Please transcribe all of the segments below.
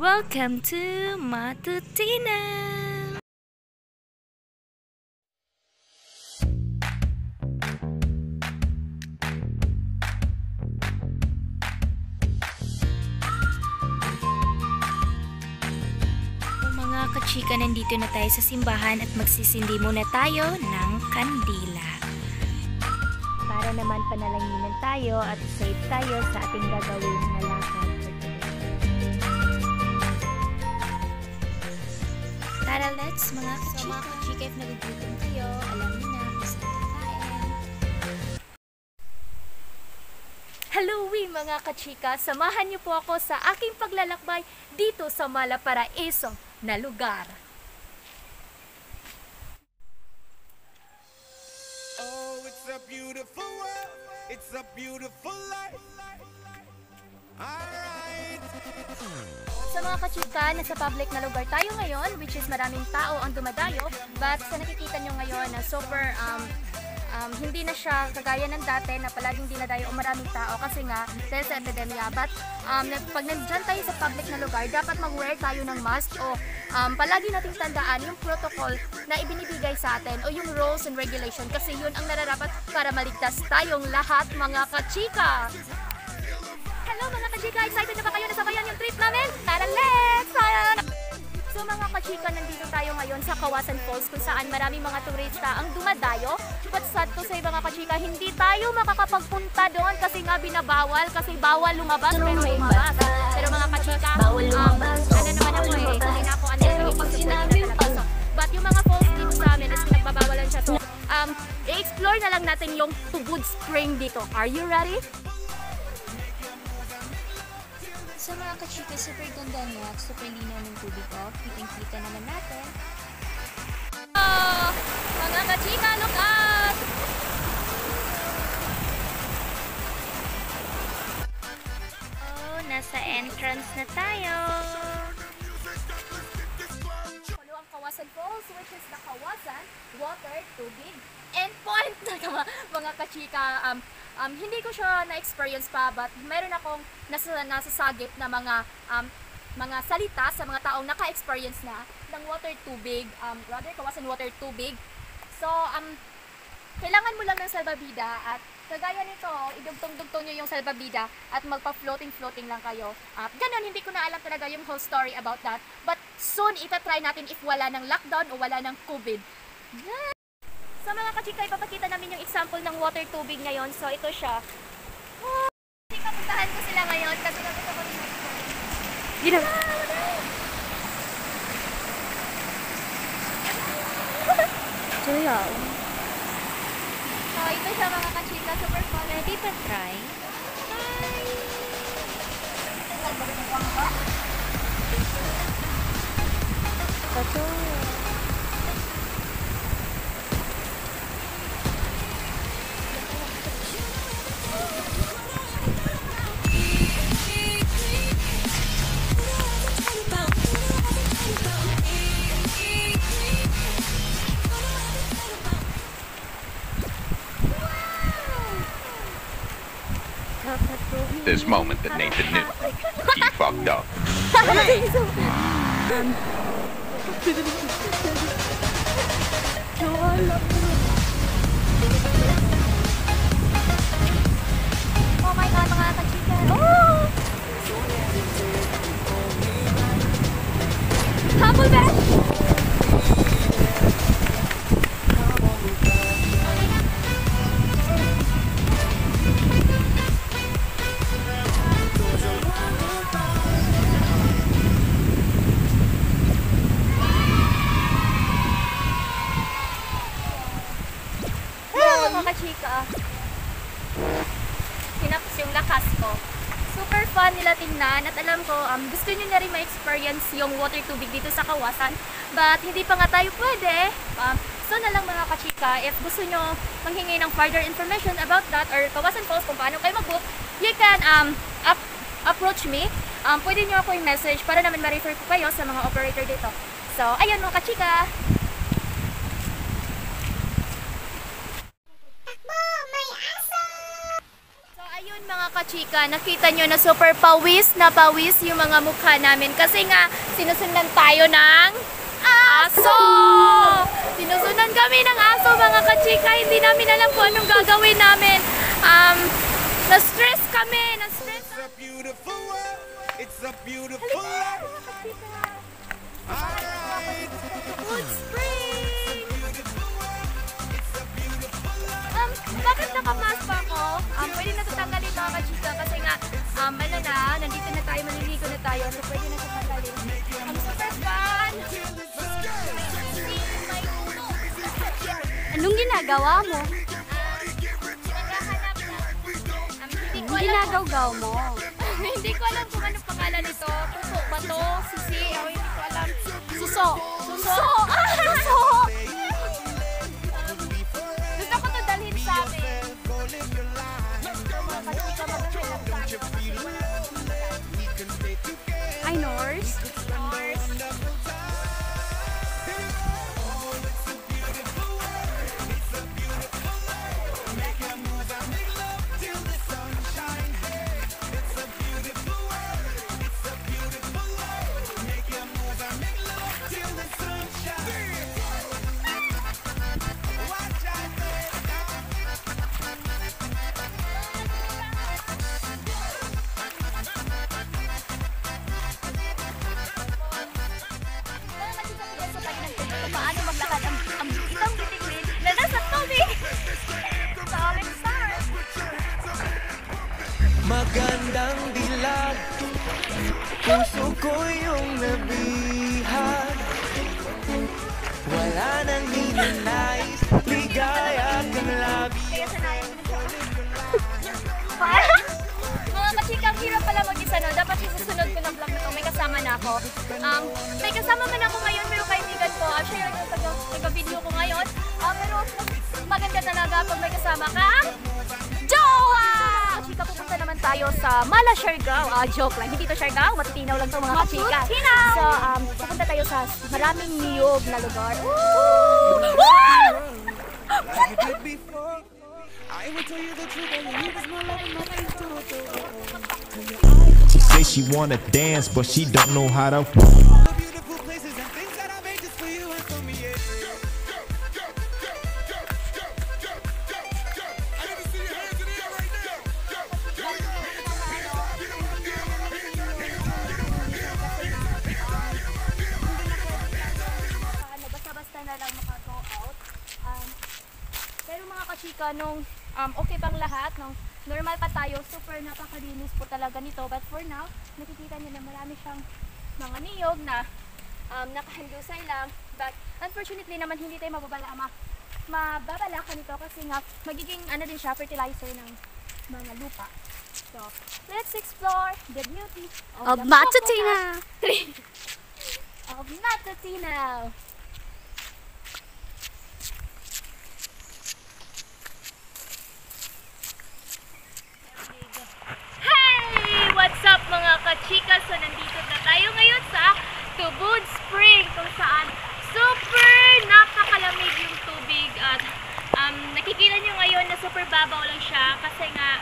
Welcome to Matutina! Mga kachika, nandito na tayo sa simbahan at magsisindi muna tayo ng kandila. Para naman panalanginin tayo at safe tayo sa ating gagawin na lakad. Tara, let's mga kachika, if nagugutom kayo, alam niyo na kung saan kakain. Hello mga kachika! Samahan niyo po ako sa aking paglalakbay dito sa Malaparaiso na lugar. Oh, it's a beautiful world. It's a beautiful life. Alright. Sa mga kachika, nasa public na lugar tayo ngayon, which is maraming tao ang dumadayo, but sa nakikita nyo ngayon na super hindi na siya kagaya ng dati na palaging dinadayo o maraming tao kasi nga dahil sa epidemya. But pag nandyan tayo sa public na lugar, dapat mag-wear tayo ng mask o palagi nating tandaan yung protocol na ibinibigay sa atin o yung rules and regulation kasi yun ang nararapat para maligtas tayong lahat mga kachika. Hello mga kachika! Excited na ba kayo na sabayan yung trip namin? Tara, let's! So mga kachika, nandito tayo ngayon sa Kawasan Falls kung saan maraming mga turista ang dumadayo. But sad to say mga kachika, hindi tayo makakapagpunta doon kasi nga binabawal, kasi bawal lumabas pero may bus. Pero mga kachika, ano naman ako hindi na ako but yung mga falls dito sa amin is pinagbabawalan siya. So, i-explore na lang natin yung Tubod Spring dito. Are you ready? So mga kachika, super ganda niya at super linaw ng tubig ko. Kitang-kita naman natin. Oh, mga kachika, look out! Oh, nasa entrance na tayo. Follow ang Kawasan Falls, which is the Kawasan Water Tubig Endpoint. Mga kachika, hindi ko siya na-experience pa, but meron akong nasasagip na mga salita sa mga taong naka-experience na ng water tubig, rather Kawasan Water Tubig. So, kailangan mo lang ng salbabida at kagaya nito, idugtong-dugtong nyo yung salbabida at magpa-floating-floating lang kayo. Ganon, hindi ko na alam talaga yung whole story about that. But soon, itatry natin if wala ng lockdown o wala ng COVID. Yeah. So mga kachika, ipapakita namin yung example ng water tubig ngayon. So ito siya. Oh, puntahan ko sila ngayon kasi nagusto ko nila. Gina! Tuyaw. So ito siya mga kachika, super fun. Ready to try? Hi! Ito. This moment that Nathan knew, he fucked up. Oh my God, mga kachika! Oh! Humble back! Kachika, hinaps yung lakas ko. Super fun nila tingnan at alam ko gusto nyo na rin ma-experience yung water tubig dito sa Kawasan, but hindi pa nga tayo pwede. So na lang mga kachika, if gusto nyo manghingi ng further information about that or Kawasan Falls kung paano kayo mag-book, you can approach me. Pwede nyo ako i-message para naman ma-refer ko kayo sa mga operator dito. So ayun mga kachika. kachika, nakita nyo na super pawis na pawis yung mga mukha namin kasi nga sinusundan tayo ng aso! Sinusundan kami ng aso mga kachika, hindi namin alam kung anong gagawin namin. Na-stress kami, na-stress. It's a beautiful world. It's a beautiful world. Alright. Good spring! Beautiful world. It's a beautiful world. Bakit nakamask pa ako? Pwede na tatanggalin mga kachika kasi nga, ano na, nandito na tayo, maliligo na tayo, so pwede na tatanggalin. Super fun! Anong ginagawa mo? Anong ginagaw mo? Hindi ko alam kung anong pangalan nito. Tuso ba to? Sisi? Hindi ko alam. Suso! Suso! Suso! Gusto ko to dalhin sa amin. Mga kachika, mag-help tayo. Ay, Norse? Norse. Paano maglakad ang isang bitikwin na nasa tubig? Sa aming star. Magandang dilag, puso ko yung nabihag. Wala nang hinanais, ligaya kang labi. Kaya sanayan mo siya. Mga kachika, ang hirap pala mag-isa, no? Dapat susunod ko ng vlog na to. May kasama na ako. May kasama man ako ngayon, pero kaibigan ko. Actually, nagka-video ko ngayon. Pero maganda talaga pag may kasama ka. Jowa! Kachika, pupunta naman tayo sa Mala Siargao. Joke lang. Hindi to Siargao. Matutinaw lang to mga kachika. So, pupunta tayo sa maraming niyog na lugar. Like you did before, I will tell you the truth, and you was my love and my face to She say she wanna dance, but she don't know how to. The beautiful places and things that I made just for you and for me. Yeah. I need to see your hands in the air right now. Basta-basta na lang maka-go out. Pero mga kachika, nung okay pang lahat, nung normal pa tayo, super napakalinis po talaga nito. But for now, nakikita niyo na marami siyang mga niyog na nakahandusay lang. But unfortunately naman, hindi tayo mababalakan nito kasi nga magiging ano din siya, fertilizer ng mga lupa. So, let's explore the beauty Of the Matutina! of Matutina! Hey! What's up mga kachika? So nandito na tayo ngayon sa Tubod Spring kung saan super napakalamig yung tubig at nakikita nyo ngayon na super babaw lang siya kasi nga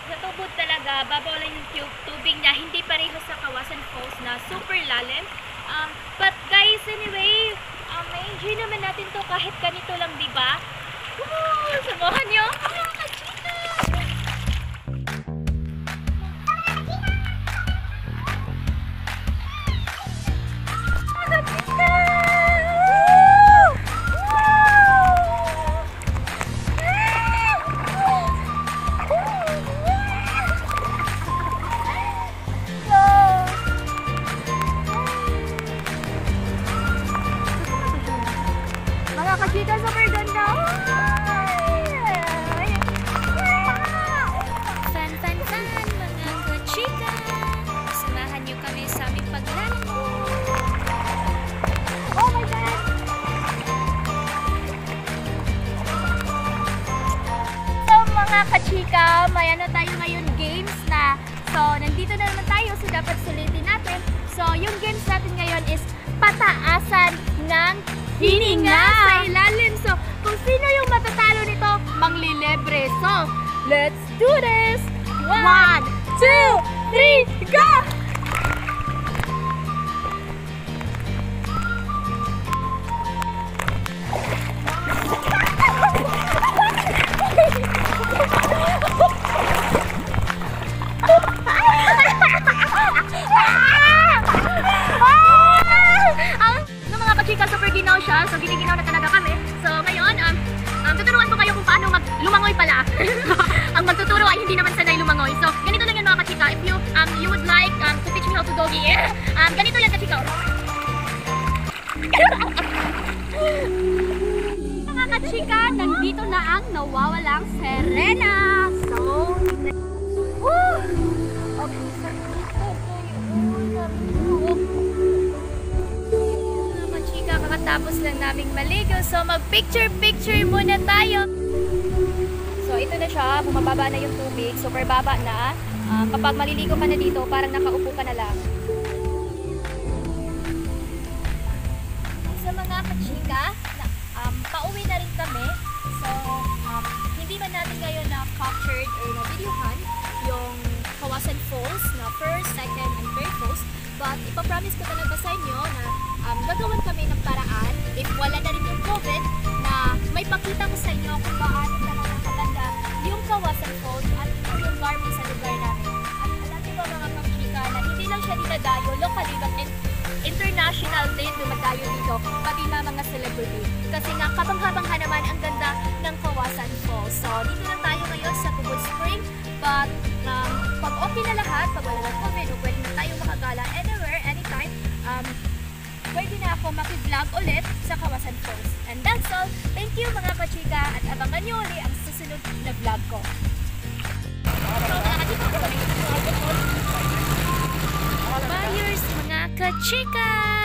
sa Tubod talaga babaw lang yung tubig niya, hindi pareho sa Kawasan Falls na super lalim. But guys, anyway, ma-enjoy naman natin to kahit ganito lang, diba? Samahan nyo mga kachika! Mga kachika, super ganda! Fan, fan, fan, mga kachika! Samahan niyo kami sa aming paglalaro! Oh my God! So mga kachika, may ano tayo ngayon games na. So nandito na naman tayo, so dapat sulitin natin. So yung games natin ngayon is pataasan ng hininga sa ilalim. So kung sino yung matatalo nito, manglilibre. So let's do this! 1, 1, 2, 3, go! Mga kachika, super ginaw siya. So, giniginaw na talaga kami. So, ngayon, tuturuan ko kayo kung paano lumangoy pala. Ang magtuturo ay hindi naman sanay lumangoy. So, ganito lang yan mga kachika. If you would like to teach me how to doggy, ganito yan kachika. Mga kachika, nandito na ang nawawalang Serena. So, woo! Okay, Mga kachika, kakatapos lang naming maligo. So, mag-picture-picture muna tayo. So, ito na siya. Bumababa na yung tubig. Super baba na. Kapag maliligo ka na dito, parang nakaupo ka na lang. Sa mga kachika, pauwi na rin kami. So, hindi man natin ngayon na-captured or na-videohan yung Kawasan Falls na first, second, and third falls. But ipapromise ko talaga sa inyo na gagawan kami ng paraan if wala na rin yung COVID na may pakita ko sa inyo kung paano talaga maganda yung Kawasan Falls at yung warming sa lugar namin. At alam niyo ba mga kachika na hindi lang siya dinadayo locally but international din dumadayo dito, pati na mga celebrity. Kasi nga, kabangha-bangha naman ang ganda ng Kawasan Falls. So, dito lang tayo ngayon sa Tubod Spring. But, pag okay na lahat, pag wala ng COVID, pwede na tayo makagala anywhere, anytime, pwede na ako maki-vlog ulit sa Kawasan Falls. And that's all. Thank you mga kachika at abangan nyo ulit ang susunod na vlog ko. So, mga kachika, buyers, mga kachika!